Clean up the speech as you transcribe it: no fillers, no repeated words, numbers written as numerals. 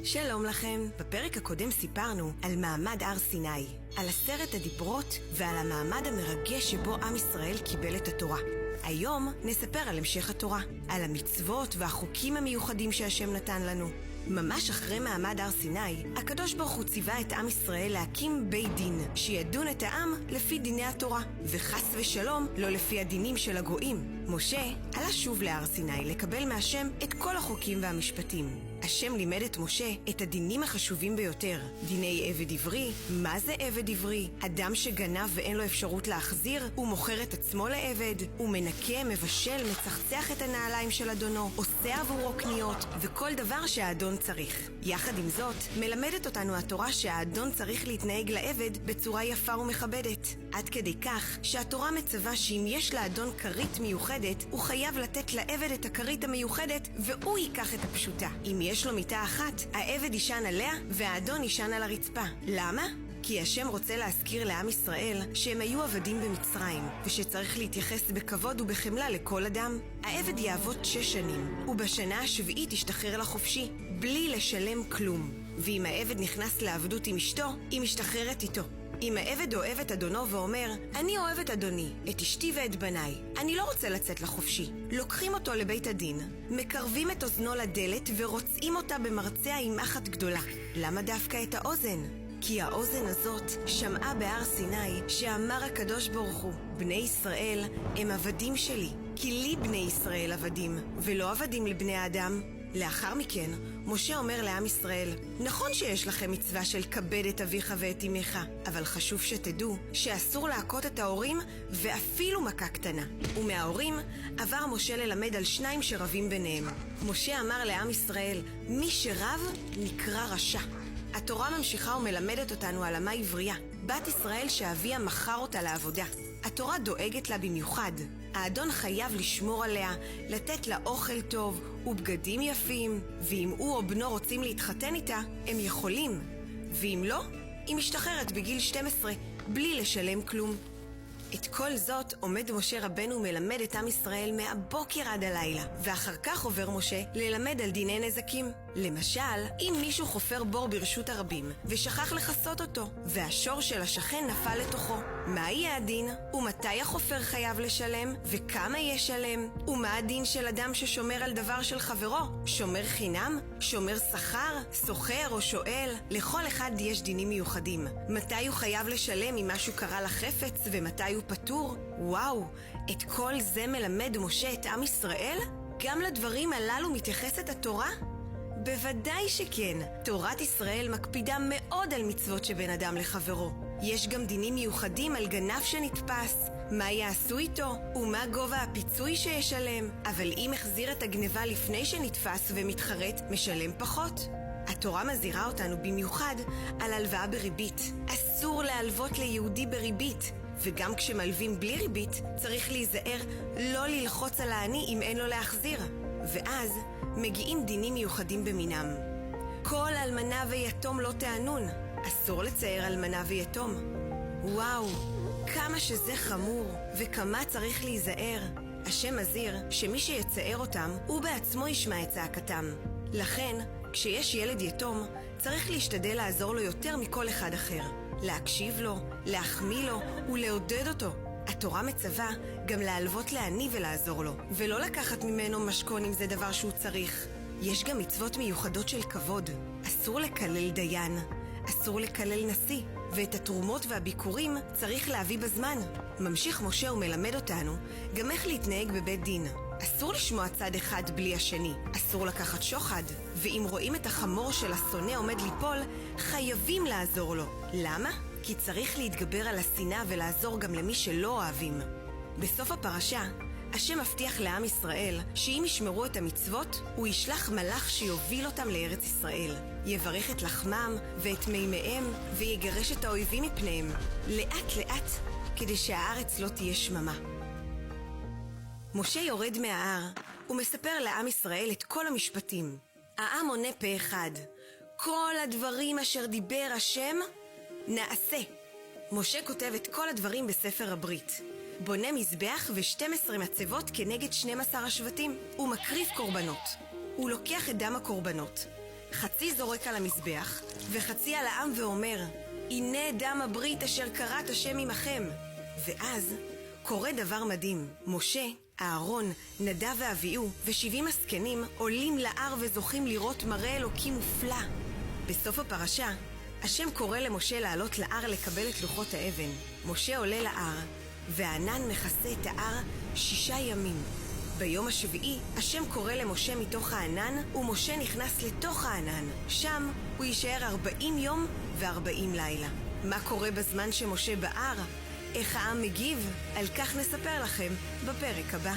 שלום לכם. בפרק הקודם סיפרנו על מעמד הר סיני, על 10 הדיברות ועל המעמד המרגש שבו עם ישראל קיבל את התורה. היום נספר על המשך התורה, על המצוות והחוקים המיוחדים שהשם נתן לנו. ממש אחרי מעמד הר סיני, הקדוש ברוך הוא ציווה את עם ישראל להקים בית דין, שידון את העם לפי דיני התורה, וחס ושלום לא לפי הדינים של הגויים. משה עלה שוב להר סיני לקבל מהשם את כל החוקים והמשפטים. השם לימד את משה את הדינים החשובים ביותר. דיני עבד עברי. מה זה עבד עברי? אדם שגנב ואין לו אפשרות להחזיר, הוא מוכר את עצמו לעבד, הוא מנקה, מבשל, מצחצח את הנעליים של אדונו, עושה עבורו קניות, וכל דבר שהאדון צריך. יחד עם זאת, מלמדת אותנו התורה שהאדון צריך להתנהג לעבד בצורה יפה ומכבדת. עד כדי כך שהתורה מצווה שאם יש לאדון כרית מיוחדת, הוא חייב לתת לעבד את הכרית המיוחדת והוא ייקח את הפשוטה. אם יש לו מיטה אחת, העבד יישן עליה והאדון יישן על הרצפה. למה? כי השם רוצה להזכיר לעם ישראל שהם היו עבדים במצרים, ושצריך להתייחס בכבוד ובחמלה לכל אדם. העבד יעבוד 6 שנים, ובשנה השביעית ישתחרר לחופשי, בלי לשלם כלום. ואם העבד נכנס לעבדות עם אשתו, היא משתחררת איתו. אם העבד אוהב את אדונו ואומר, אני אוהב את אדוני, את אשתי ואת בניי, אני לא רוצה לצאת לחופשי, לוקחים אותו לבית הדין, מקרבים את אוזנו לדלת ורוצאים אותה במרצע עם מחט גדולה. למה דווקא את האוזן? כי האוזן הזאת שמעה בהר סיני שאמר הקדוש ברוך הוא, בני ישראל הם עבדים שלי, כי לי בני ישראל עבדים, ולא עבדים לבני האדם. לאחר מכן, משה אומר לעם ישראל, נכון שיש לכם מצווה של כבד את אביך ואת אמך, אבל חשוב שתדעו שאסור להכות את ההורים ואפילו מכה קטנה. ומההורים עבר משה ללמד על 2 שרבים ביניהם. משה אמר לעם ישראל, מי שרב נקרא רשע. התורה ממשיכה ומלמדת אותנו על אמה עברייה, בת ישראל שאביה מכר אותה לעבודה. התורה דואגת לה במיוחד. האדון חייב לשמור עליה, לתת לה אוכל טוב ובגדים יפים, ואם הוא או בנו רוצים להתחתן איתה, הם יכולים. ואם לא, היא משתחררת בגיל 12 בלי לשלם כלום. את כל זאת עומד משה רבנו ומלמד את עם ישראל מהבוקר עד הלילה, ואחר כך עובר משה ללמד על דיני נזקים. למשל, אם מישהו חופר בור ברשות הרבים ושכח לחסות אותו, והשור של השכן נפל לתוכו, מה יהיה הדין? ומתי החופר חייב לשלם? וכמה ישלם? ומה הדין של אדם ששומר על דבר של חברו? שומר חינם? שומר שכר? סוחר או שואל? לכל אחד יש דינים מיוחדים. מתי הוא חייב לשלם אם משהו קרה לחפץ ומתי הוא פטור? וואו, את כל זה מלמד משה את עם ישראל? גם לדברים הללו מתייחסת התורה? בוודאי שכן. תורת ישראל מקפידה מאוד על מצוות שבין אדם לחברו. יש גם דינים מיוחדים על גנב שנתפס, מה יעשו איתו ומה גובה הפיצוי שישלם. אבל אם החזיר את הגניבה לפני שנתפס ומתחרט, משלם פחות. התורה מזהירה אותנו במיוחד על הלוואה בריבית. אסור להלוות ליהודי בריבית, וגם כשמלווים בלי ריבית צריך להיזהר לא ללחוץ על העני אם אין לו להחזיר. ואז מגיעים דינים מיוחדים במינם. כל אלמנה ויתום לא תענון. אסור לצייר אלמנה ויתום. וואו, כמה שזה חמור וכמה צריך להיזהר. השם מזהיר שמי שיצער אותם הוא בעצמו ישמע את צעקתם. לכן, כשיש ילד יתום, צריך להשתדל לעזור לו יותר מכל אחד אחר. להקשיב לו, להחמיא לו ולעודד אותו. התורה מצווה גם להלוות לעני ולעזור לו, ולא לקחת ממנו משכון אם זה דבר שהוא צריך. יש גם מצוות מיוחדות של כבוד. אסור לקלל דיין, אסור לקלל נשיא, ואת התרומות והביקורים צריך להביא בזמן. ממשיך משה ומלמד אותנו גם איך להתנהג בבית דין. אסור לשמוע צד אחד בלי השני, אסור לקחת שוחד, ואם רואים את החמור של השונא עומד ליפול, חייבים לעזור לו. למה? כי צריך להתגבר על השנאה ולעזור גם למי שלא אוהבים. בסוף הפרשה, השם מבטיח לעם ישראל שאם ישמרו את המצוות, הוא ישלח מלאך שיוביל אותם לארץ ישראל. יברך את לחמם ואת מימיהם ויגרש את האויבים מפניהם, לאט לאט, כדי שהארץ לא תהיה שממה. משה יורד מההר ומספר לעם ישראל את כל המשפטים. העם עונה פה אחד, כל הדברים אשר דיבר השם נעשה. משה כותב את כל הדברים בספר הברית. בונה מזבח ו12 מצבות כנגד 12 השבטים. הוא מקריב קורבנות. הוא לוקח את דם הקורבנות, חצי זורק על המזבח, וחצי על העם ואומר, הנה דם הברית אשר כרת השם עמכם. ואז קורה דבר מדהים. משה, אהרון, נדב ואביהו ו70 הזקנים עולים להר וזוכים לראות מראה אלוקים מופלא. בסוף הפרשה, השם קורא למשה לעלות להר לקבל את לוחות האבן. משה עולה להר, והענן מכסה את ההר 6 ימים. ביום השביעי, השם קורא למשה מתוך הענן, ומשה נכנס לתוך הענן. שם הוא יישאר 40 יום ו40 לילה. מה קורה בזמן שמשה בהר? איך העם מגיב? על כך נספר לכם בפרק הבא.